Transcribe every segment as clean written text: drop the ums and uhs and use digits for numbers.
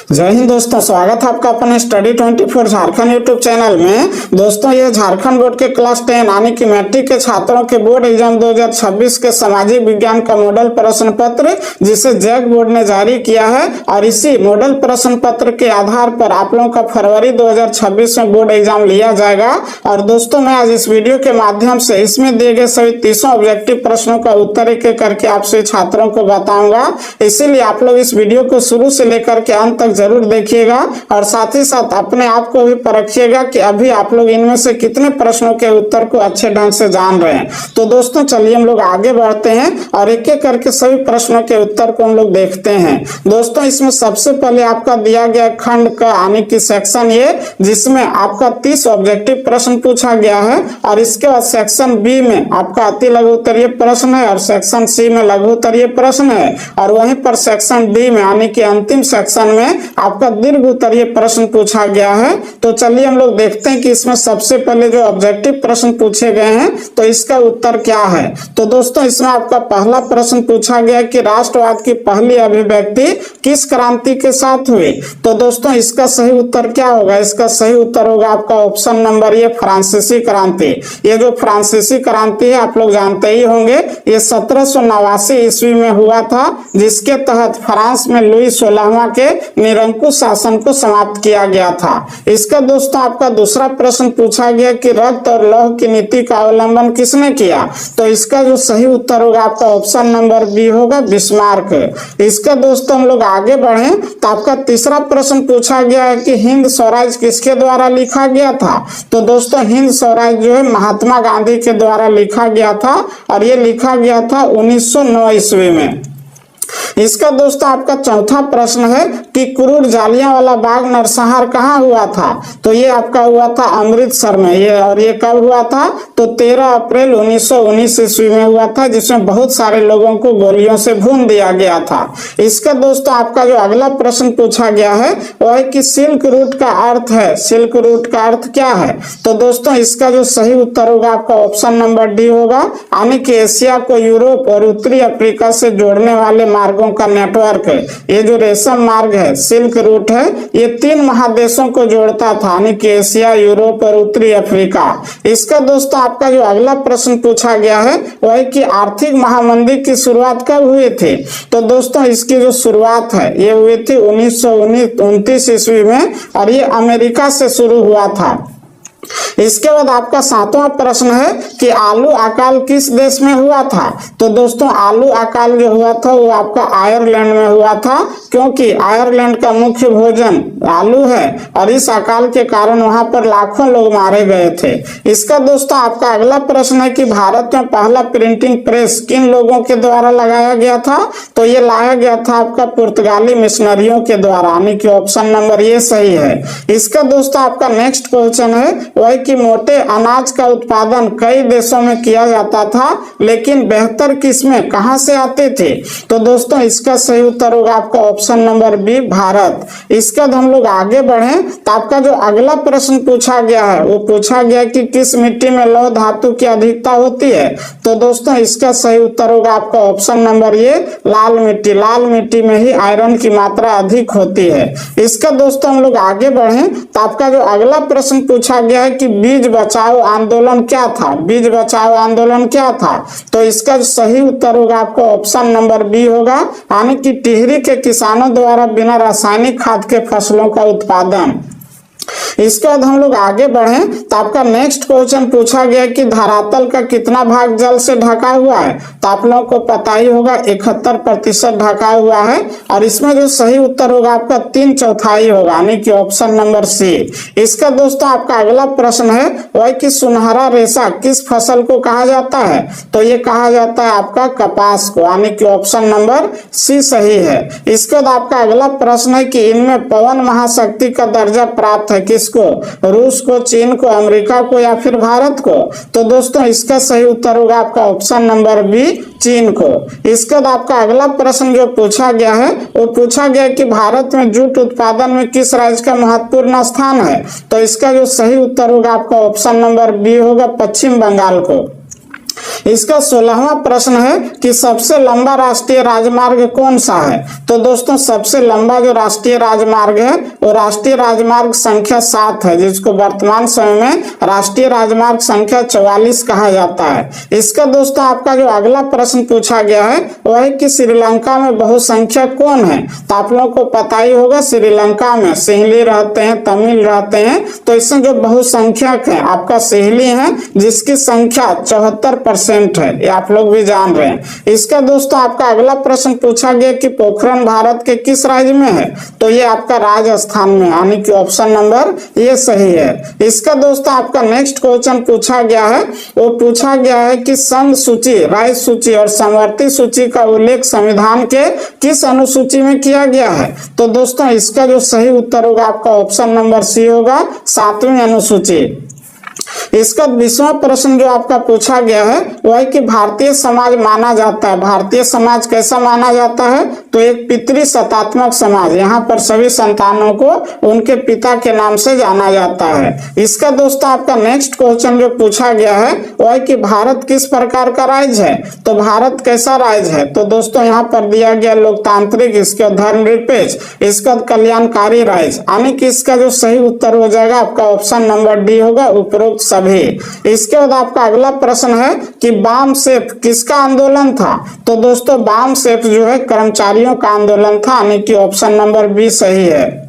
जय हिंद दोस्तों, स्वागत है आपका अपने स्टडी 24 झारखंड यूट्यूब चैनल में। दोस्तों, ये झारखंड बोर्ड के क्लास 10 यानी कि मैट्रिक के छात्रों के बोर्ड एग्जाम 2026 के सामाजिक विज्ञान का मॉडल प्रश्न पत्र जिसे जैक बोर्ड ने जारी किया है और इसी मॉडल प्रश्न पत्र के आधार पर आप लोगों का फरवरी 2026 में बोर्ड एग्जाम लिया जाएगा। और दोस्तों, मैं आज इस वीडियो के माध्यम से इसमें दिए गए सभी 30 ऑब्जेक्टिव प्रश्नों का उत्तर एक एक करके आपसे छात्रों को बताऊंगा। इसीलिए आप लोग इस वीडियो को शुरू से लेकर के अंत तक जरूर देखिएगा और साथ ही साथ अपने आप को भी परखिएगा कि अभी आप लोग इनमें से कितने प्रश्नों के उत्तर को अच्छे ढंग से जान रहे हैं। तो दोस्तों, चलिए हम लोग आगे बढ़ते हैं और एक एक करके सभी प्रश्नों के उत्तर को हम लोग देखते हैं। दोस्तों, इसमें सबसे पहले आपका दिया गया खंड का यानी कि सेक्शन ए, जिसमें आपका 30 ऑब्जेक्टिव प्रश्न पूछा गया है और इसके बाद सेक्शन बी में आपका अति लघु उत्तरीय प्रश्न है और सेक्शन सी में लघु उत्तरीय प्रश्न है और वहीं पर सेक्शन डी में यानी कि अंतिम सेक्शन में आपका दीर्घ उत्तरीय प्रश्न पूछा गया है। तो चलिए हम लोग देखते हैं कि इसमें सबसे पहले जो ऑब्जेक्टिव प्रश्न पूछे गए हैं तो इसका उत्तर क्या है। तो दोस्तों, इसमें आपका पहला प्रश्न पूछा गया कि राष्ट्रवाद की पहली अभिव्यक्ति किस क्रांति के साथ हुई। तो दोस्तों, इसका सही उत्तर क्या होगा? इसका सही उत्तर होगा आपका ऑप्शन नंबर ए, फ्रांसीसी क्रांति। ये जो फ्रांसीसी क्रांति है आप लोग जानते ही होंगे, ये 1789 ईस्वी में हुआ था, जिसके तहत फ्रांस में लुई 16वां के निरंकुश शासन को समाप्त किया गया था। इसका दोस्तों आपका दूसरा प्रश्न पूछा गया कि रक्त और लौह की नीति का अवलंबन किसने किया। तो इसका जो सही उत्तर होगा आपका ऑप्शन नंबर बी होगा, बिस्मार्क। इसका दोस्तों हम लोग आगे बढ़े तो आपका तीसरा प्रश्न पूछा गया है कि हिंद स्वराज किसके द्वारा लिखा गया था। तो दोस्तों, हिंद स्वराज जो है महात्मा गांधी के द्वारा लिखा गया था और ये लिखा गया था 1909 ईस्वी में। इसका दोस्तों आपका चौथा प्रश्न है कि क्रूर जालियांवाला बाग नरसंहार कहाँ हुआ था। तो ये आपका हुआ था अमृतसर में। ये कब हुआ था? तो 13 अप्रैल 1919 ईस्वी में हुआ था, जिसमें बहुत सारे लोगों को गोलियों से भून दिया गया था। इसका दोस्तों आपका जो अगला प्रश्न पूछा गया है वह है कि सिल्क रूट का अर्थ है। सिल्क रूट का अर्थ क्या है? तो दोस्तों, इसका जो सही उत्तर होगा आपका ऑप्शन नंबर डी होगा, यानी कि एशिया को यूरोप और उत्तरी अफ्रीका से जोड़ने वाले मार्गों का नेटवर्क है। ये जो रेशम मार्ग है, सिल्क रूट है, ये 3 महादेशों को जोड़ता था, यानी कि एशिया, यूरोप और उत्तरी अफ्रीका। इसका दोस्तों आपका जो अगला प्रश्न पूछा गया है वह है कि आर्थिक महामंदी की शुरुआत कब हुई थी। तो दोस्तों, इसकी जो शुरुआत है ये हुई थी 1929 ईस्वी में और ये अमेरिका से शुरू हुआ था। इसके बाद आपका 7वां प्रश्न है कि आलू अकाल किस देश में हुआ था। तो दोस्तों, आलू अकाल जो हुआ था वो आपका आयरलैंड में हुआ था, क्योंकि आयरलैंड का मुख्य भोजन आलू है और इस अकाल के कारण वहां पर लाखों लोग मारे गए थे। इसका दोस्तों आपका अगला प्रश्न है कि भारत में पहला प्रिंटिंग प्रेस किन लोगों के द्वारा लगाया गया था। तो ये लाया गया था आपका पुर्तगाली मिशनरियों के द्वारा, यानी कि ऑप्शन नंबर ये सही है। इसका दोस्तों आपका नेक्स्ट क्वेश्चन है वह कि मोटे अनाज का उत्पादन कई देशों में किया जाता था, लेकिन बेहतर किस्में कहां से आते थे। तो दोस्तों, इसका सही उत्तर होगा आपका ऑप्शन नंबर बी, भारत। इसका हम लोग आगे बढ़े तो आपका जो अगला प्रश्न पूछा गया है वो पूछा गया कि किस मिट्टी में लौह धातु की अधिकता होती है। तो दोस्तों, इसका सही उत्तर होगा आपका ऑप्शन नंबर ये, लाल मिट्टी। लाल मिट्टी में ही आयरन की मात्रा अधिक होती है। इसका दोस्तों हम लोग आगे बढ़े तो आपका जो अगला प्रश्न पूछा गया है कि बीज बचाओ आंदोलन क्या था। बीज बचाओ आंदोलन क्या था। तो इसका सही उत्तर होगा आपको ऑप्शन नंबर बी होगा, यानी कि टिहरी के किसानों द्वारा बिना रासायनिक खाद के फसलों का उत्पादन। इसके बाद हम लोग आगे बढ़े तो आपका नेक्स्ट क्वेश्चन पूछा गया कि धरातल का कितना भाग जल से ढका हुआ है। तो आप लोगों को पता ही होगा 71% ढका हुआ है और इसमें जो सही उत्तर होगा आपका 3/4 होगा, यानी कि ऑप्शन नंबर सी। इसका दोस्तों आपका अगला प्रश्न है वह कि सुनहरा रेशा किस फसल को कहा जाता है। तो ये कहा जाता है आपका कपास को, यानी कि ऑप्शन नंबर सी सही है। इसके बाद आपका अगला प्रश्न है कि इनमें पवन महाशक्ति का दर्जा प्राप्त है किसको, रूस को, चीन को, अमेरिका को या फिर भारत को। तो दोस्तों, इसका सही उत्तर होगा आपका ऑप्शन नंबर बी, चीन को। इसके बाद आपका अगला प्रश्न जो पूछा गया है वो पूछा गया कि भारत में जूट उत्पादन में किस राज्य का महत्वपूर्ण स्थान है। तो इसका जो सही उत्तर होगा आपका ऑप्शन नंबर बी होगा, पश्चिम बंगाल को। इसका 16वां प्रश्न है कि सबसे लंबा राष्ट्रीय राजमार्ग कौन सा है। तो दोस्तों सबसे लंबा जो राष्ट्रीय राजमार्ग है वो राष्ट्रीय राजमार्ग संख्या 7 है, जिसको वर्तमान समय में राष्ट्रीय राजमार्ग संख्या 44 कहा जाता है। इसका दोस्तों आपका जो अगला प्रश्न पूछा गया है वह है कि श्रीलंका में बहुसंख्यक कौन है। तो आप लोगों को पता ही होगा श्रीलंका में सिंहली रहते हैं, तमिल रहते हैं, तो इसमें जो बहुसंख्यक है आपका सिंहली है, जिसकी संख्या 74% है, ये आप लोग भी जान रहे हैं। इसका दोस्तों आपका अगला प्रश्न पूछा गया कि पोखरण भारत के किस राज्य में है। तो ये आपका राजस्थान में, यानी कि ऑप्शन नंबर ये सही है। इसका दोस्तों आपका नेक्स्ट क्वेश्चन पूछा गया है, वो पूछा गया है कि संघ सूची, राज्य सूची और समवर्ती सूची का उल्लेख संविधान के किस अनुसूची में किया गया है। तो दोस्तों इसका जो सही उत्तर होगा आपका ऑप्शन नंबर सी होगा, 7वीं अनुसूची। इसका 20वां प्रश्न जो आपका पूछा गया है वह है कि भारतीय समाज माना जाता है, भारतीय समाज कैसा माना जाता है। तो एक पितृ सत्तात्मक समाज, यहाँ पर सभी संतानों को उनके पिता के नाम से जाना जाता है। इसका दोस्तों आपका नेक्स्ट क्वेश्चन जो पूछा गया है वह है कि भारत किस प्रकार का राज्य है। तो भारत कैसा राज्य है। तो दोस्तों यहाँ पर दिया गया लोकतांत्रिक, इसका धर्मनिरपेक्ष, इसका कल्याणकारी राज्य, यानी कि इसका जो सही उत्तर हो जाएगा आपका ऑप्शन नंबर डी होगा, उपरोक्त सभी। इसके बाद आपका अगला प्रश्न है कि बाम सेफ किसका आंदोलन था। तो दोस्तों बाम सेफ जो है कर्मचारियों का आंदोलन था, यानी कि ऑप्शन नंबर बी सही है।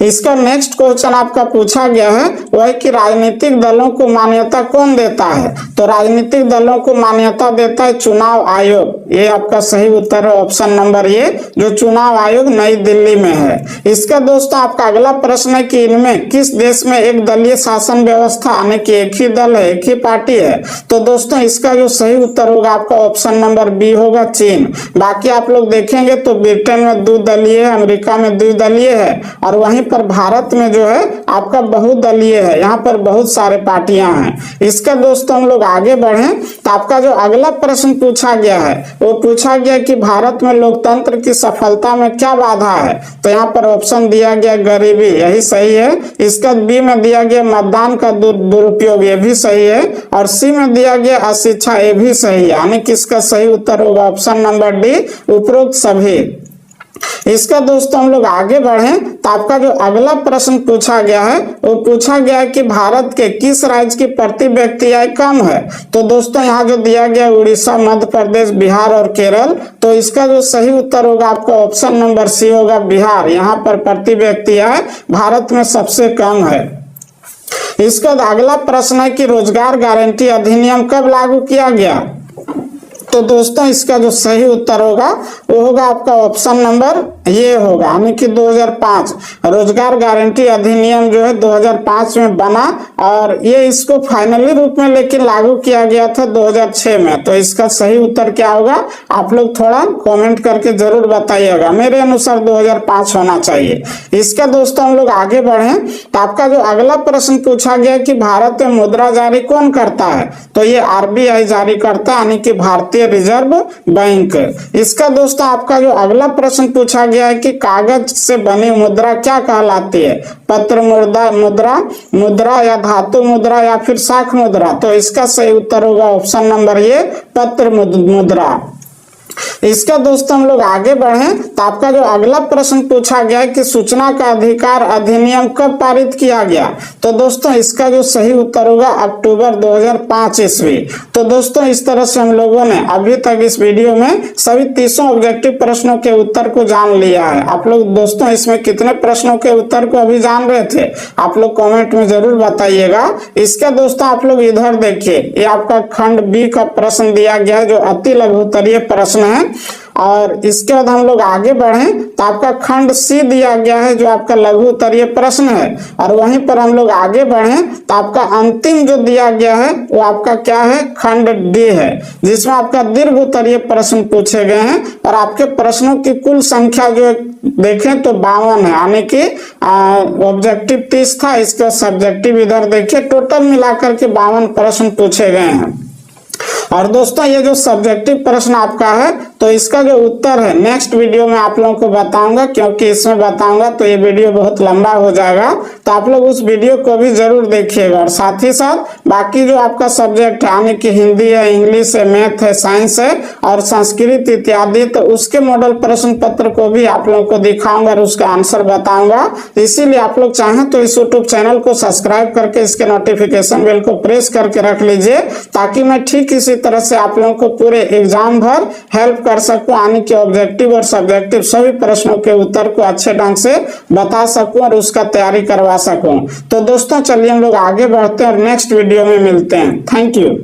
इसका नेक्स्ट क्वेश्चन आपका पूछा गया है वह है कि राजनीतिक दलों को मान्यता कौन देता है। तो राजनीतिक दलों को मान्यता देता है चुनाव आयोग, ये आपका सही उत्तर है ऑप्शन नंबर ए, जो चुनाव आयोग नई दिल्ली में है। इसका दोस्तों आपका अगला प्रश्न है कि इनमें किस देश में एक दलीय शासन व्यवस्था, यानी कि एक ही दल है, एक ही पार्टी है। तो दोस्तों इसका जो सही उत्तर होगा आपका ऑप्शन नंबर बी होगा, चीन। बाकी आप लोग देखेंगे तो ब्रिटेन में द्विदलीय है, अमेरिका में द्विदलीय है, और वहीं पर भारत में जो है आपका बहुदलीय है, यहाँ पर बहुत सारे पार्टियां हैं। इसका दोस्तों हम लोग आगे बढ़े तो आपका जो अगला प्रश्न पूछा गया है वो पूछा गया कि भारत में लोकतंत्र की सफलता में क्या बाधा है। तो यहाँ पर ऑप्शन दिया गया गरीबी, यही सही है। इसका बी में दिया गया मतदान का दुरुपयोग, ये भी सही है, और सी में दिया गया अशिक्षा, ये भी सही है, यानी कि इसका सही उत्तर होगा ऑप्शन नंबर डी, उपरोक्त सभी। इसका दोस्तों हम लोग आगे बढ़े तो आपका जो अगला प्रश्न पूछा गया है वो पूछा गया है कि भारत के किस राज्य की प्रति व्यक्ति आय कम है। तो दोस्तों यहाँ जो दिया गया उड़ीसा, मध्य प्रदेश, बिहार और केरल, तो इसका जो सही उत्तर होगा आपका ऑप्शन नंबर सी होगा, बिहार। यहाँ पर प्रति व्यक्ति आय भारत में सबसे कम है। इसका अगला प्रश्न है कि रोजगार गारंटी अधिनियम कब लागू किया गया। तो दोस्तों इसका जो सही उत्तर होगा वो होगा आपका ऑप्शन नंबर ये होगा, यानी कि 2005। रोजगार गारंटी अधिनियम जो है 2005 में बना, और ये इसको फाइनली रूप में लेकिन लागू किया गया था 2006 में। तो इसका सही उत्तर क्या होगा आप लोग थोड़ा कमेंट करके जरूर बताइएगा। मेरे अनुसार 2005 होना चाहिए। इसका दोस्तों हम लोग आगे बढ़े तो आपका जो अगला प्रश्न पूछा गया कि भारत में मुद्रा जारी कौन करता है। तो ये आरबीआई जारी करता है, यानी कि भारतीय रिजर्व बैंक। इसका दोस्तों आपका जो अगला प्रश्न पूछा गया है कि कागज से बनी मुद्रा क्या कहलाती है। पत्र मुद्रा या धातु मुद्रा या फिर शाख मुद्रा। तो इसका सही उत्तर होगा ऑप्शन नंबर ए, पत्र मुद्रा। इसका दोस्तों हम लोग आगे बढ़े तो आपका जो अगला प्रश्न पूछा गया है कि सूचना का अधिकार अधिनियम कब पारित किया गया। तो दोस्तों इसका जो सही उत्तर होगा अक्टूबर 2005 ईस्वी। तो दोस्तों इस तरह से हम लोगों ने अभी तक इस वीडियो में सभी 30 ऑब्जेक्टिव प्रश्नों के उत्तर को जान लिया है। आप लोग दोस्तों इसमें कितने प्रश्नों के उत्तर को अभी जान रहे थे आप लोग कमेंट में जरूर बताइएगा। इसका दोस्तों आप लोग इधर देखिए, ये आपका खंड बी का प्रश्न दिया गया है जो अति लघुत्तरीय प्रश्न है। और इसके बाद हम लोग आगे बढ़े तो आपका खंड सी दिया गया है जो आपका लघु उत्तरीय प्रश्न है, और वहीं पर हम लोग आगे बढ़े तो आपका अंतिम जो दिया गया है वो आपका क्या है, खंड डी है, जिसमें आपका दीर्घ उत्तरीय प्रश्न पूछे गए हैं। और आपके प्रश्नों की कुल संख्या जो देखें तो 52 है, यानी कि ऑब्जेक्टिव 30 था, इसका सब्जेक्टिव इधर देखिए, टोटल मिलाकर के 52 प्रश्न पूछे गए हैं। और दोस्तों ये जो सब्जेक्टिव प्रश्न आपका है तो इसका जो उत्तर है नेक्स्ट वीडियो में आप लोगों को बताऊंगा, क्योंकि इसमें बताऊंगा तो ये वीडियो बहुत लंबा हो जाएगा। तो आप लोग उस वीडियो को भी जरूर देखिएगा। और साथ ही साथ बाकी जो आपका सब्जेक्ट है यानी कि हिंदी है, इंग्लिश है, मैथ है, साइंस है और संस्कृत इत्यादि, तो उसके मॉडल प्रश्न पत्र को भी आप लोगों को दिखाऊंगा और उसका आंसर बताऊंगा। इसीलिए आप लोग चाहें तो इस यूट्यूब चैनल को सब्सक्राइब करके इसके नोटिफिकेशन बेल को प्रेस करके रख लीजिए, ताकि मैं ठीक इसी तरह से आप लोगों को पूरे एग्जाम भर हेल्प कर सकूं, यानी कि ऑब्जेक्टिव और सब्जेक्टिव सभी प्रश्नों के उत्तर को अच्छे ढंग से बता सकूं और उसका तैयारी करवा सकूं। तो दोस्तों चलिए हम लोग आगे बढ़ते हैं और नेक्स्ट वीडियो में मिलते हैं। Thank you.